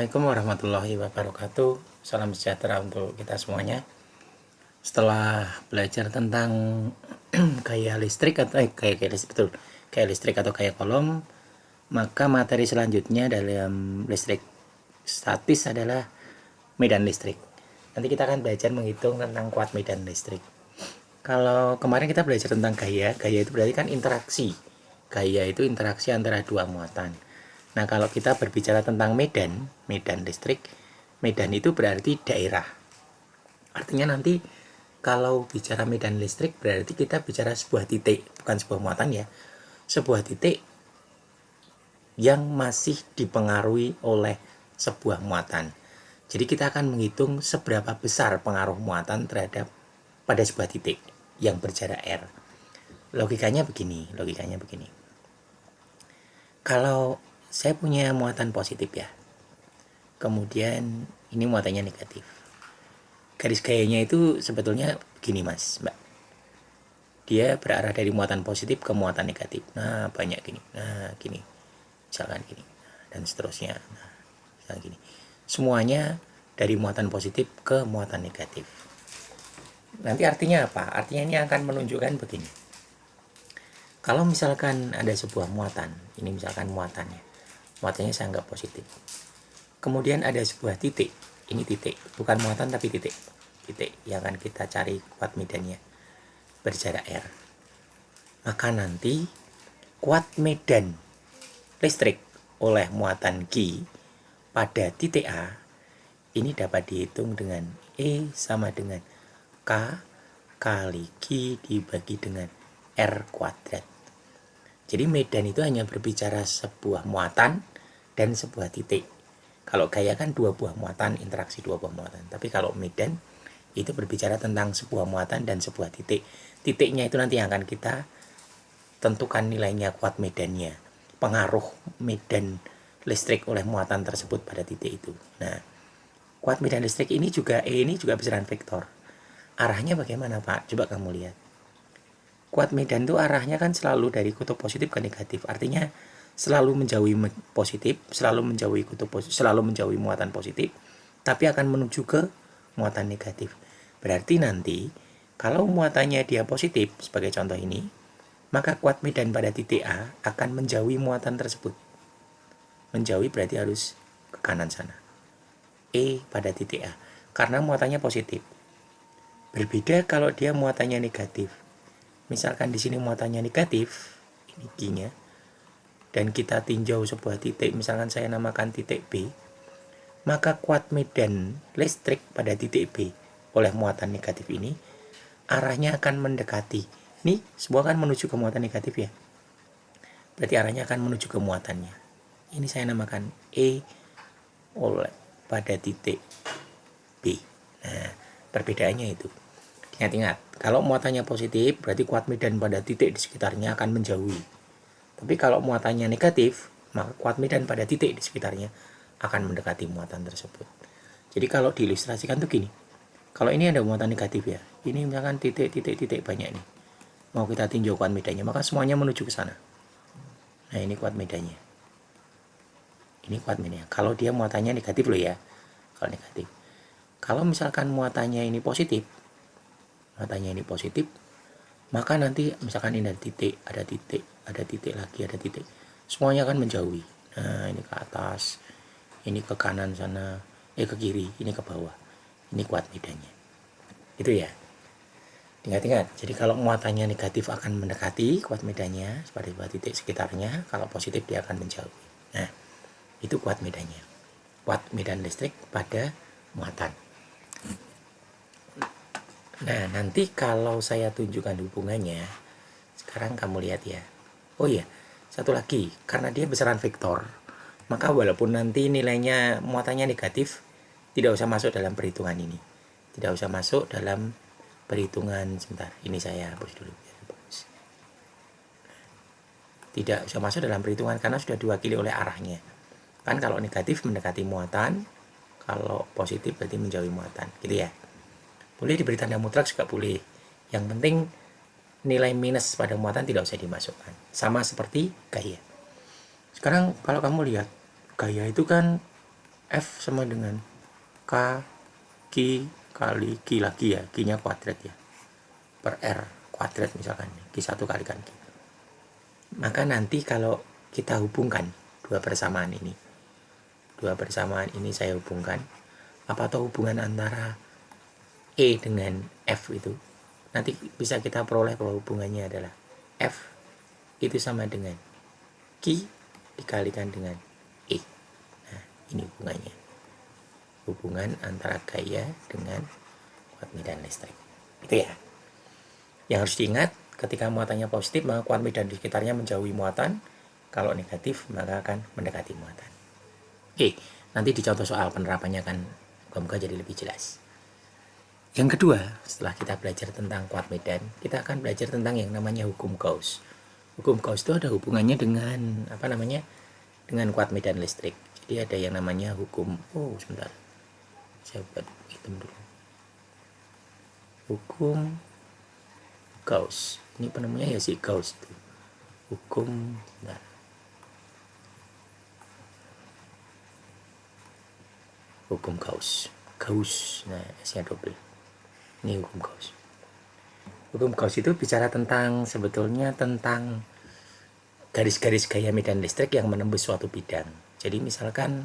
Assalamualaikum warahmatullahi wabarakatuh. Salam sejahtera untuk kita semuanya. Setelah belajar tentang gaya listrik atau gaya listrik atau gaya kolom, maka materi selanjutnya dalam listrik statis adalah medan listrik. Nanti kita akan belajar menghitung tentang kuat medan listrik. Kalau kemarin kita belajar tentang gaya itu berarti kan interaksi. Gaya itu interaksi antara dua muatan. Nah, kalau kita berbicara tentang medan listrik, medan itu berarti daerah. Artinya nanti kalau bicara medan listrik berarti kita bicara sebuah titik, bukan sebuah muatan ya. Sebuah titik yang masih dipengaruhi oleh sebuah muatan. Jadi kita akan menghitung seberapa besar pengaruh muatan terhadap pada sebuah titik yang berjarak R. Logikanya begini. Kalau saya punya muatan positif ya, kemudian ini muatannya negatif. Garis gayanya itu sebetulnya begini mas, mbak. Dia berarah dari muatan positif ke muatan negatif. Nah banyak gini, nah gini, misalkan gini, dan seterusnya. Nah, misalkan gini. Semuanya dari muatan positif ke muatan negatif. Nanti artinya apa? Artinya ini akan menunjukkan begini. Kalau misalkan ada sebuah muatan, ini misalkan muatannya saya anggap positif. Kemudian ada sebuah titik, ini titik, bukan muatan tapi titik yang akan kita cari kuat medannya berjarak R. Maka nanti kuat medan listrik oleh muatan Q pada titik A ini dapat dihitung dengan E sama dengan K kali Q dibagi dengan R kuadrat. Jadi medan itu hanya berbicara sebuah muatan dan sebuah titik. Kalau gaya kan dua buah muatan, interaksi dua buah muatan. Tapi kalau medan itu berbicara tentang sebuah muatan dan sebuah titik. Titiknya itu nanti yang akan kita tentukan nilainya kuat medannya. Pengaruh medan listrik oleh muatan tersebut pada titik itu. Nah, kuat medan listrik ini juga ini juga besaran vektor. Arahnya bagaimana Pak? Coba kamu lihat. Kuat medan itu arahnya kan selalu dari kutub positif ke negatif. Artinya selalu menjauhi positif, selalu menjauhi muatan positif, tapi akan menuju ke muatan negatif. Berarti nanti kalau muatannya dia positif sebagai contoh ini, maka kuat medan pada titik A akan menjauhi muatan tersebut. Menjauhi berarti harus ke kanan sana. E pada titik A karena muatannya positif. Berbeda kalau dia muatannya negatif. Misalkan di sini muatannya negatif, ini Q-nya, dan kita tinjau sebuah titik, misalkan saya namakan titik B, maka kuat medan listrik pada titik B oleh muatan negatif ini arahnya akan mendekati. Ini semua kan menuju ke muatan negatif ya. Berarti arahnya akan menuju ke muatannya. Ini saya namakan E oleh pada titik B. Nah, perbedaannya itu. Ingat-ingat, kalau muatannya positif berarti kuat medan pada titik di sekitarnya akan menjauhi. Tapi kalau muatannya negatif, maka kuat medan pada titik di sekitarnya akan mendekati muatan tersebut. Jadi kalau diilustrasikan tuh gini. Kalau ini ada muatan negatif ya. Ini misalkan titik banyak nih. Mau kita tinjau kuat medannya, maka semuanya menuju ke sana. Nah, ini kuat medannya. Ini kuat medannya. Kalau dia muatannya negatif loh ya. Kalau negatif. Kalau misalkan muatannya ini positif, maka nanti misalkan ini ada titik lagi, semuanya akan menjauhi. Nah, ini ke atas, ini ke kanan sana, ke kiri, ini ke bawah. Ini kuat medannya. Itu ya. Ingat-ingat, jadi kalau muatannya negatif akan mendekati kuat medannya pada titik sekitarnya, kalau positif dia akan menjauhi. Nah, itu kuat medannya. Kuat medan listrik pada muatan. Nah, nanti kalau saya tunjukkan hubungannya, sekarang kamu lihat ya. Oh iya, satu lagi, karena dia besaran vektor, maka walaupun nanti nilainya muatannya negatif, tidak usah masuk dalam perhitungan ini. Tidak usah masuk dalam perhitungan, sebentar, ini saya hapus dulu. Tidak usah masuk dalam perhitungan karena sudah diwakili oleh arahnya. Kan kalau negatif mendekati muatan, kalau positif berarti menjauhi muatan, gitu ya. Boleh diberi tanda mutlak juga boleh. Yang penting nilai minus pada muatan tidak usah dimasukkan. Sama seperti gaya. Sekarang kalau kamu lihat, gaya itu kan F sama dengan K Q kali Q lagi ya, Q-nya kuadrat ya, per R kuadrat misalkan, Q1 kalikan Q. Maka nanti kalau kita hubungkan dua persamaan ini saya hubungkan, apa atau hubungan antara E dengan F itu, nanti bisa kita peroleh bahwa hubungannya adalah F itu sama dengan Q dikalikan dengan E. Nah, ini hubungan antara gaya dengan kuat medan listrik. Itu ya. Yang harus diingat, ketika muatannya positif, maka kuat medan di sekitarnya menjauhi muatan. Kalau negatif, maka akan mendekati muatan. Oke, nanti di contoh soal penerapannya akan moga-moga jadi lebih jelas. Yang kedua, setelah kita belajar tentang kuat medan, kita akan belajar tentang yang namanya hukum Gauss. Hukum Gauss itu ada hubungannya dengan dengan kuat medan listrik. Jadi ada yang namanya hukum, sebentar, saya buat hitam dulu. Hukum Gauss, ini penemunya ya si Gauss itu. Hukum Gauss, nah S-nya double. Ini hukum Gauss. Hukum Gauss itu bicara tentang garis-garis gaya medan listrik yang menembus suatu bidang. Jadi misalkan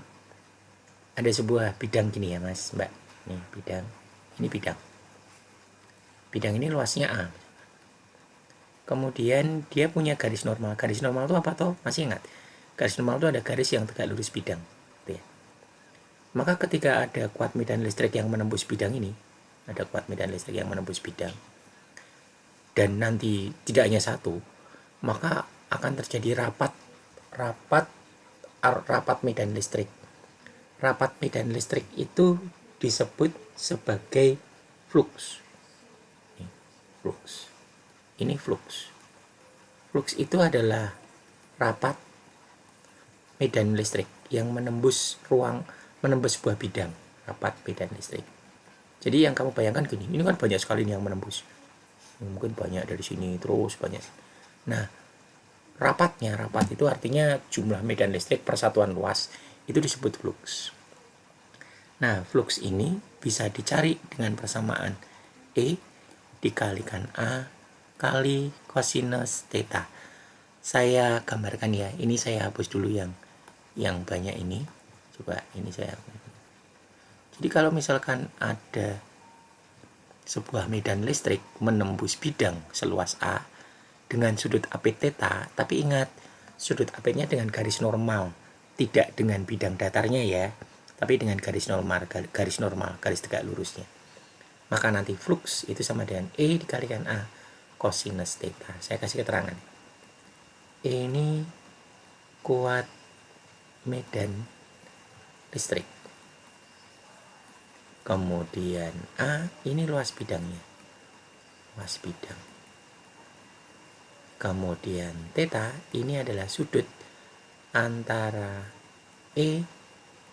ada sebuah bidang gini ya Mas, Mbak. Nih bidang, ini bidang. Bidang ini luasnya A. Kemudian dia punya garis normal. Garis normal itu apa toh? Masih ingat? Garis normal itu ada garis yang tegak lurus bidang. Ya. Maka ketika ada kuat medan listrik yang menembus bidang ini, dan nanti tidak hanya satu, maka akan terjadi rapat medan listrik. Rapat medan listrik itu disebut sebagai flux. Ini flux. Flux itu adalah rapat medan listrik yang menembus sebuah bidang, rapat medan listrik. Jadi yang kamu bayangkan gini, ini kan banyak sekali yang menembus. Mungkin banyak dari sini terus banyak. Nah, rapat itu artinya jumlah medan listrik persatuan luas, itu disebut flux. Nah, flux ini bisa dicari dengan persamaan E dikalikan A kali kosinus theta. Saya gambarkan ya, ini saya hapus dulu yang banyak ini. Coba ini saya hapus. Jadi kalau misalkan ada sebuah medan listrik menembus bidang seluas A dengan sudut apit theta, tapi ingat sudut apitnya dengan garis normal, tidak dengan bidang datarnya ya, tapi dengan garis normal, garis tegak lurusnya. Maka nanti flux itu sama dengan E dikalikan A kosinus theta. Saya kasih keterangan. Ini kuat medan listrik. Kemudian A ini luas bidangnya. Kemudian theta ini adalah sudut antara E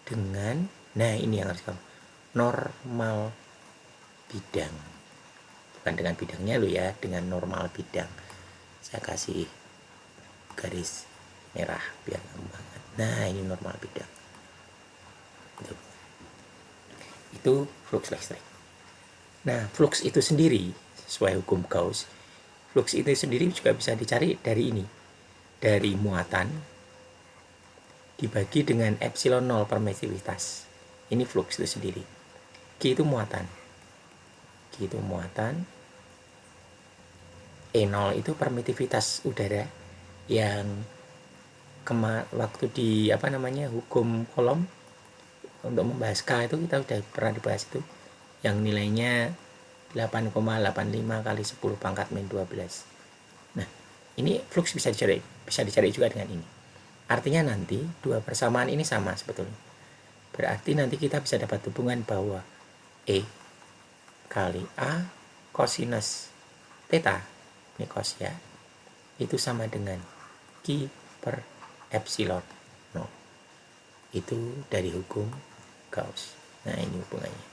dengan, nah ini yang harus kamu, normal bidang. Bukan dengan bidangnya lo ya, dengan normal bidang. Saya kasih garis merah biar gampang banget. Nah ini normal bidang. Itu flux listrik. Nah, flux itu sendiri sesuai hukum Gauss, flux itu sendiri juga bisa dicari dari ini, dari muatan dibagi dengan epsilon 0 permisivitas. Ini flux itu sendiri. Q itu muatan, E0 itu permitivitas udara yang waktu di hukum Coulomb untuk membahas K itu kita sudah pernah dibahas itu, yang nilainya 8,85 kali 10 pangkat min 12. Nah, ini flux bisa dicari juga dengan ini. Artinya nanti dua persamaan ini sama sebetulnya. Berarti nanti kita bisa dapat hubungan bahwa E kali A kosinus theta, ini cos ya, itu sama dengan Q per epsilon 0. Itu dari hukum Gauss. Nah, ini hubungannya.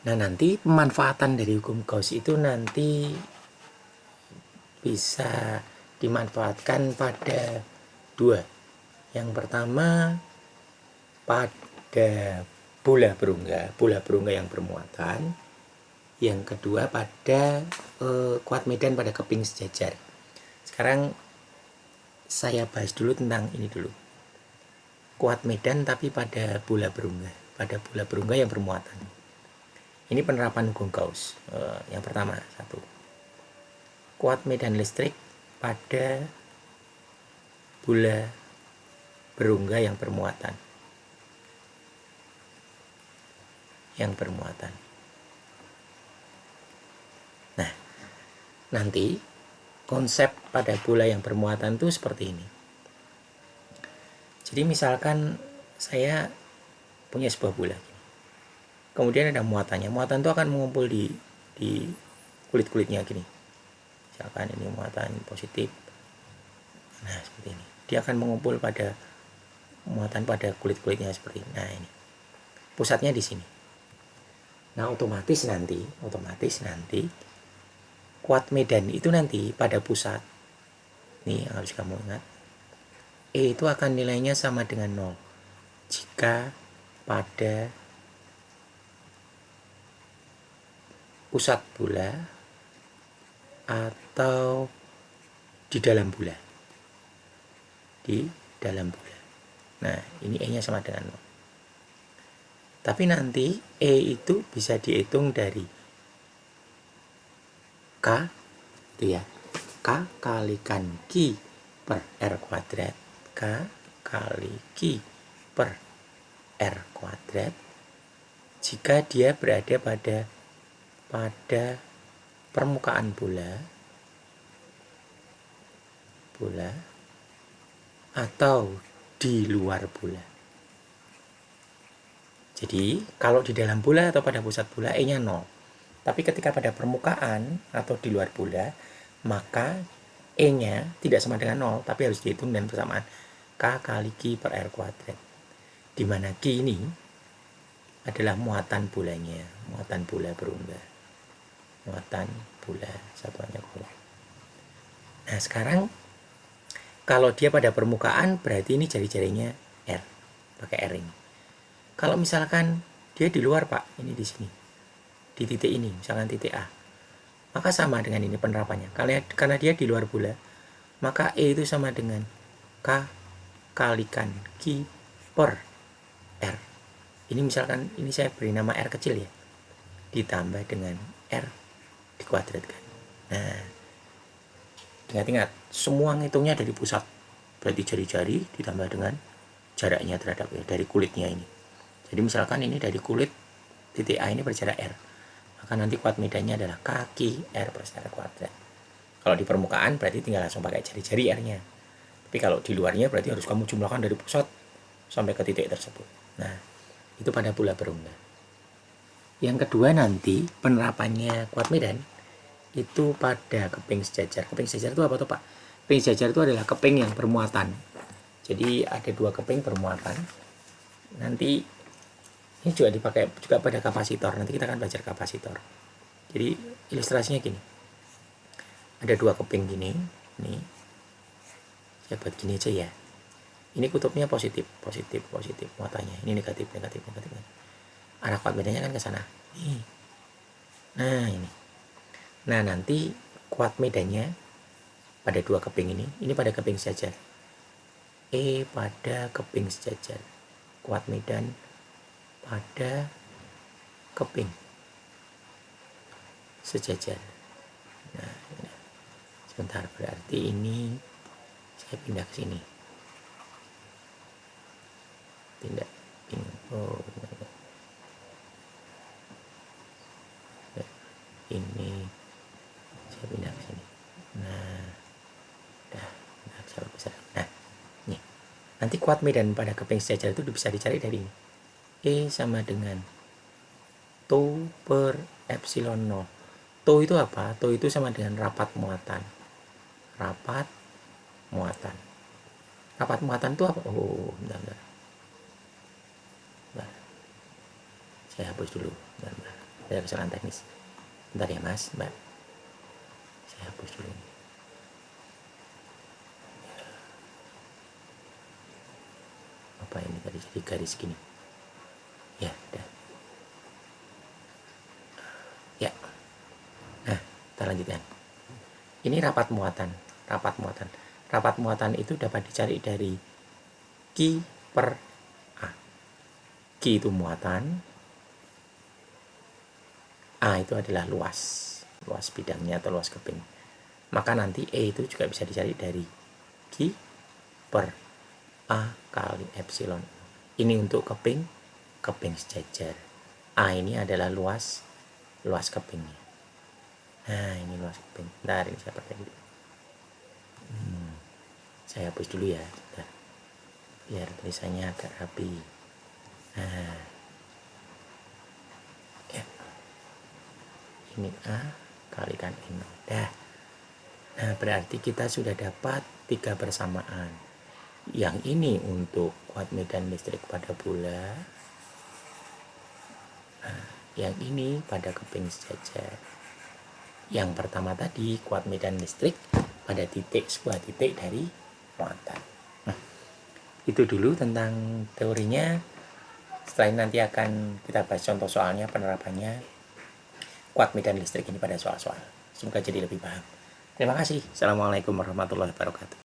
Nah, nanti pemanfaatan dari hukum Gauss itu nanti bisa dimanfaatkan pada dua Yang pertama pada bola berungga yang bermuatan. Yang kedua pada kuat medan pada keping sejajar. Sekarang saya bahas dulu tentang ini dulu. Kuat medan tapi pada bola berungga yang bermuatan. Ini penerapan hukum Gauss. Yang pertama, satu. Kuat medan listrik pada bola berungga yang bermuatan. Nah, nanti konsep pada bola yang bermuatan itu seperti ini. Jadi misalkan saya punya sebuah bola, kemudian ada muatannya. Muatan itu akan mengumpul di kulit-kulitnya gini. Misalkan ini muatan positif. Nah, seperti ini. Dia akan mengumpul pada muatan pada kulit-kulitnya seperti ini. Nah, ini. Pusatnya di sini. Nah, otomatis nanti kuat medan itu nanti pada pusat. Nih yang harus kamu ingat. E itu akan nilainya sama dengan 0 jika pada pusat bola atau di dalam bola. Nah, ini E-nya sama dengan 0. Tapi nanti E itu bisa dihitung dari K itu ya. K kalikan Q per R kuadrat. K kali Q per R kuadrat jika dia berada pada permukaan bola atau di luar bola. Jadi kalau di dalam bola atau pada pusat bola E-nya 0. Tapi ketika pada permukaan atau di luar bola, maka E-nya tidak sama dengan 0, tapi harus dihitung dengan persamaan K kali Q per R kuadrat. Di mana Q ini adalah muatan bolanya, muatan bola berungga. Muatan bola satuannya bola. Nah, sekarang kalau dia pada permukaan berarti ini jari-jarinya R, pakai R ini. Kalau misalkan dia di luar, Pak, ini di sini, di titik ini, misalkan titik A, maka sama dengan ini penerapannya. Karena dia di luar bola, maka E itu sama dengan K kalikan Q per R. Ini misalkan, ini saya beri nama R kecil ya, ditambah dengan R dikuadratkan. Nah, ingat-ingat, semua ngitungnya dari pusat. Berarti jari-jari ditambah dengan jaraknya terhadap ya, dari kulitnya ini. Jadi misalkan ini dari kulit titik A ini berjarak R, maka nanti kuat medannya adalah kaki R per R kuadrat. Kalau di permukaan berarti tinggal langsung pakai jari-jari R-nya. Tapi kalau di luarnya berarti harus kamu jumlahkan dari pusat sampai ke titik tersebut. Nah, itu pada bola berungga. Yang kedua nanti penerapannya kuat medan itu pada keping sejajar. Keping sejajar itu apa tuh, Pak? Keping sejajar itu adalah keping yang bermuatan. Jadi ada 2 keping bermuatan. Nanti ini juga dipakai juga pada kapasitor. Nanti kita akan belajar kapasitor. Jadi ilustrasinya gini. Ada 2 keping gini. Nih. Saya buat gini aja ya. Ini kutubnya positif muatannya. Ini negatif. Arah kuat medannya kan ke sana. Nih. Nah, ini. Nah, nanti kuat medannya pada 2 keping ini pada keping sejajar. E pada keping sejajar. Kuat medan pada keping sejajar. Nah, ini. Sebentar, berarti ini saya pindah ke sini. Ini saya pindah ke sini. Nah, saya besar. Nah, ini. Nanti kuat medan pada keping sejajar itu bisa dicari dari ini. E sama dengan tau per epsilon 0. Tau itu apa? Tau itu sama dengan rapat muatan. Rapat muatan itu apa? Oh, bentar. Saya hapus dulu. Bentar. Saya kesalahan teknis. Bentar ya, Mas, Mbak. Saya hapus dulu. apa ini tadi, jadi garis gini ya, udah ya. Nah, kita lanjutkan. Ini rapat muatan. Rapat muatan itu dapat dicari dari Q per A. Q itu muatan, A itu adalah luas bidangnya atau luas keping. Maka nanti E itu juga bisa dicari dari Q per A kali epsilon. Ini untuk keping sejajar. A ini adalah luas kepingnya. Nah, ini luas keping. Bentar, ini saya pakai dulu. Saya hapus dulu ya, bentar. Biar tulisannya agak rapi. Nah, ya. Ini A kalikan N. Dah. Nah, berarti kita sudah dapat 3 persamaan. Yang ini untuk kuat medan listrik pada bola. Nah, yang ini pada keping sejajar. Yang pertama tadi kuat medan listrik pada sebuah titik dari muatan. Nah, itu dulu tentang teorinya. Setelah ini nanti akan kita bahas contoh soalnya, penerapannya kuat medan listrik ini pada soal-soal. Semoga jadi lebih paham. Terima kasih. Assalamualaikum warahmatullahi wabarakatuh.